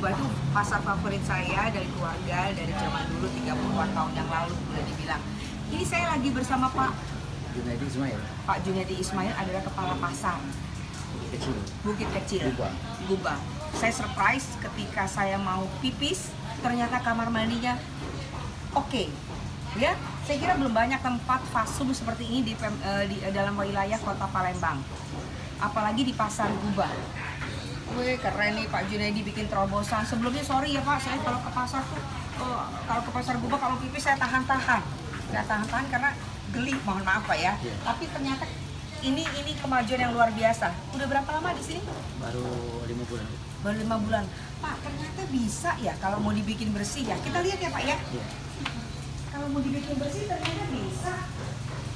Gubah itu pasar favorit saya dari keluarga, dari zaman dulu 30-an tahun yang lalu boleh dibilang. Ini saya lagi bersama Pak Junaidi Ismail. Pak Junaidi Ismail adalah kepala pasar Kecil. Bukit Kecil, Gubah. Saya surprise ketika saya mau pipis, ternyata kamar mandinya oke. Ya, saya kira belum banyak tempat fasum seperti ini di dalam wilayah Kota Palembang. Apalagi di Pasar Gubah. Wih, keren nih Pak Junaidi bikin terobosan. Sebelumnya sorry ya Pak, saya kalau ke pasar tuh kalau ke Pasar Gubah kalau pipis saya tahan-tahan. Saya tahan-tahan karena geli, mohon maaf Pak ya. Yeah. Tapi ternyata ini kemajuan yang luar biasa. Udah berapa lama di sini? Baru 5 bulan. Baru 5 bulan. Pak, ternyata bisa ya kalau mau dibikin bersih ya. Kita lihat ya Pak ya. Iya. Kalau mau dibikin bersih ternyata bisa.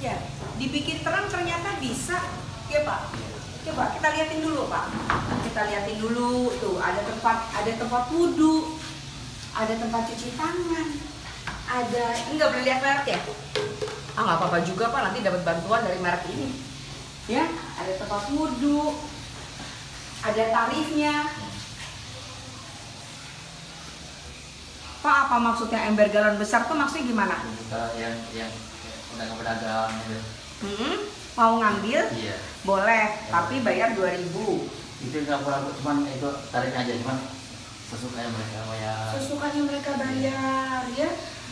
Ya, dibikin terang ternyata bisa. Ya Pak. Coba kita liatin dulu Pak. Kita liatin dulu tuh ada tempat wudhu, ada tempat cuci tangan, ada nggak boleh lihat merek ya? Ah nggak apa-apa juga Pak, nanti dapat bantuan dari merek ini. Ya, ada tempat wudhu, ada tarifnya. Pak, apa maksudnya ember galon besar tuh maksudnya gimana? Yang pedagang-pedagang gitu. Mau ngambil? Iya. Boleh, Ya. tapi bayar 2.000. Itu nggak perlu, cuman itu tarifnya aja, cuman sesukanya mereka bayar. Sesukanya mereka bayar ya.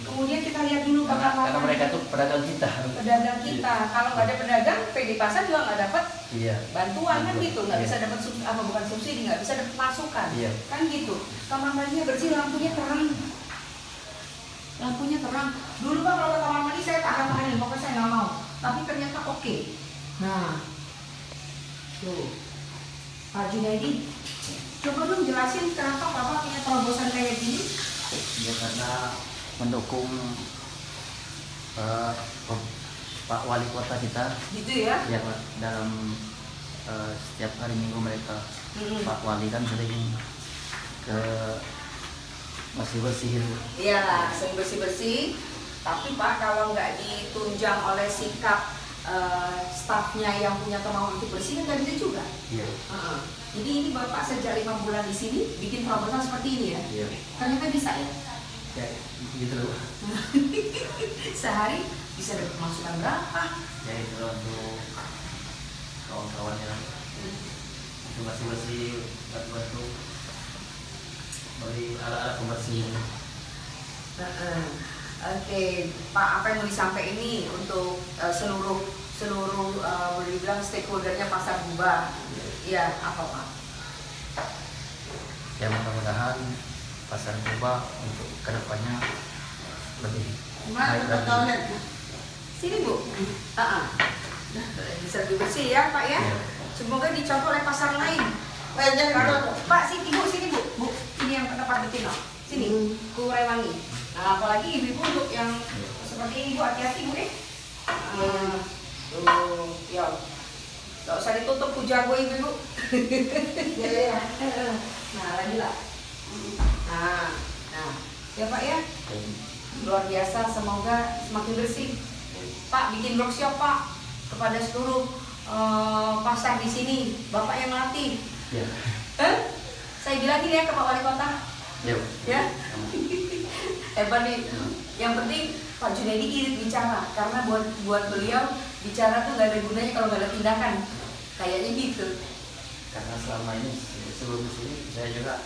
Kemudian kita lihat dulu Karena mereka tuh pedagang kita. pedagang kita. Kalau nggak ada pedagang, PD pasar juga nggak dapat Iya. bantuan kan gitu, nggak Iya. bisa dapat bukan subsidi, nggak bisa dapat masukan. Iya. Kan gitu. Kamar mandinya bersih, lampunya terang. Lampunya terang. Dulu Pak kalau ke kamar mandi saya tahan-tahanin, pokoknya saya nggak mau. Tapi ternyata oke. Nah, tuh Pak Junaidi, coba dong jelasin kenapa Bapak punya terobosan kayak gini. Ya karena mendukung Pak Wali Kota kita Gitu ya? yang dalam setiap hari Minggu mereka Pak Wali kan sering ke bersih-bersih. Iya, sering bersih-bersih. Tapi Pak, kalau nggak ditunjang oleh sikap stafnya yang punya kemauan untuk bersih, kan nggak bisa juga. Iya. Jadi ini Bapak sejak 5 bulan di sini bikin terobosan seperti ini ya? Iya. Ternyata bisa ya? Ya gitu loh. Sehari bisa dapat masukan berapa? Ya itu loh untuk kawan-kawan yang itu bersih-bersih, bantu beli alat-alat pembersih. Oke, Pak, apa yang mau disampaikan ini untuk seluruh boleh dibilang stakeholdernya Pasar Gubah? Iya, apa Pak? Ya mudah-mudahan Pasar Gubah untuk kedepannya lebih baik lagi. Sini Bu. Bisa lebih bersih ya Pak ya. Iya. Semoga dicontoh oleh pasar lain. Pak, sini Bu. Bu, ini yang tempat betina. Sini, Kurewangi. Nah, apalagi ibu-ibu untuk yang seperti ini Bu, hati-hati Bu tuh, ya. Gak usah ditutup jago ibu-ibu. Nah, lagi lah. Nah, ya Pak ya. Luar biasa, semoga semakin bersih. Pak, bikin workshop Pak kepada seluruh pasar di sini. Bapak yang latih. Ya. Saya bilangin ya ke Pak Wali Kota. Ya. Hebat nih. Yang penting Pak Junaidi irit bicara, karena buat beliau bicara tuh gak ada gunanya kalau gak ada tindakan. Kayaknya gitu. Karena selama ini sebelum sini saya juga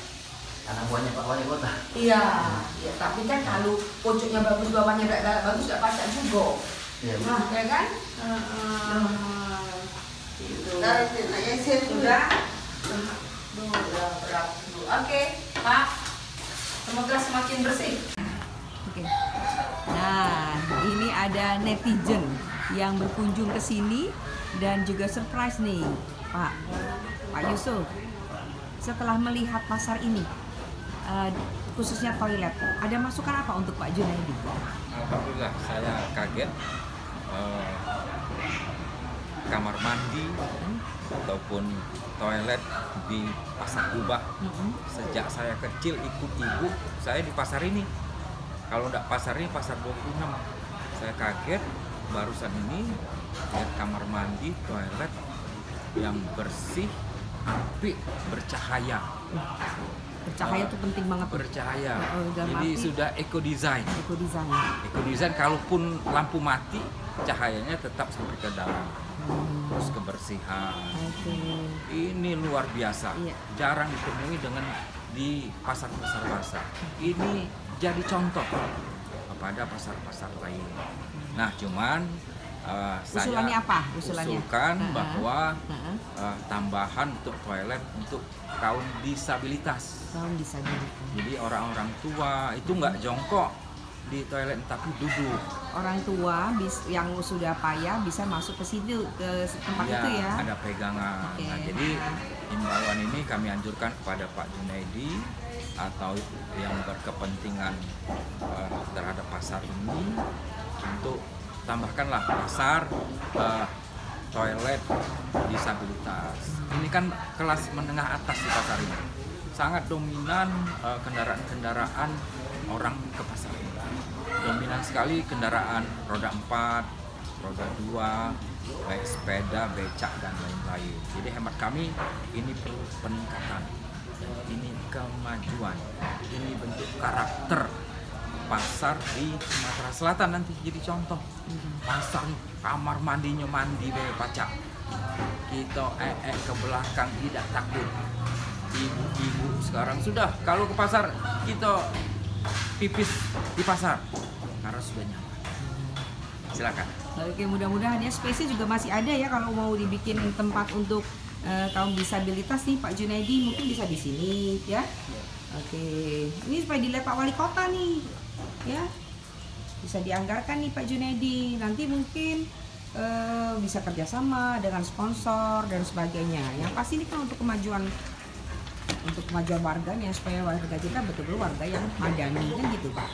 anak buahnya Pak Wali Kota. Iya, ya, tapi kan kalau pojoknya bagus, bawahnya gak bagus, gak pacak juga. Iya. Nah, ya kan? Gitu. Sudah. Berat. Oke, Pak. Semoga semakin bersih. Oke. Nah, ini ada netizen yang berkunjung ke sini dan juga surprise nih, Pak Yusuf. Setelah melihat pasar ini, khususnya toilet, ada masukan apa untuk Pak Junaidi? Alhamdulillah, saya kaget. Kamar mandi ataupun toilet di Pasar Gubah. Sejak saya kecil ikut ibu saya di pasar ini. Kalau enggak pasar ini, pasar 26. Saya kaget barusan ini lihat kamar mandi, toilet yang bersih, apik, bercahaya. Bercahaya tuh penting banget. Bercahaya. Dalam Jadi arti sudah eco design. Eco design, kalaupun lampu mati, cahayanya tetap sampai ke dalam. Terus kebersihan. Ini luar biasa. Iya. Jarang ditemui di pasar-pasar basah. Ini jadi contoh kepada pasar-pasar lain. Nah, cuman usulannya saya apa? Usulkan bahwa tambahan untuk toilet untuk kaum disabilitas. Jadi orang-orang tua itu nggak jongkok di toilet tapi duduk. Orang tua yang sudah payah bisa masuk ke situ, ke tempat itu ya. Ada pegangan. Nah, jadi imbauan ini kami anjurkan kepada Pak Junaidi atau yang berkepentingan terhadap pasar ini untuk tambahkanlah pasar toilet disabilitas. Ini kan kelas menengah atas di pasar ini. Sangat dominan kendaraan orang ke pasar ini. Dominan sekali kendaraan roda 4, roda 2, baik sepeda, becak dan lain-lain. Jadi hemat kami ini perlu peningkatan. Ini kemajuan. Ini bentuk karakter pasar di Sumatera Selatan nanti jadi contoh. Pasar kamar mandinya mandi be pacak. Kita ke belakang tidak takut. Ibu-ibu sekarang sudah kalau ke pasar kita pipis di pasar karena sudah nyaman. Silakan. Oke, mudah-mudahan ya space juga masih ada ya kalau mau dibikin tempat untuk kaum disabilitas nih Pak Junaidi mungkin bisa di sini ya. Oke, ini supaya dilihat Pak Wali Kota nih ya, bisa dianggarkan nih Pak Junaidi. Nanti mungkin bisa kerjasama dengan sponsor dan sebagainya. Yang pasti ini kan untuk kemajuan warganya, supaya warga kita betul-betul warga yang madani kan gitu Pak.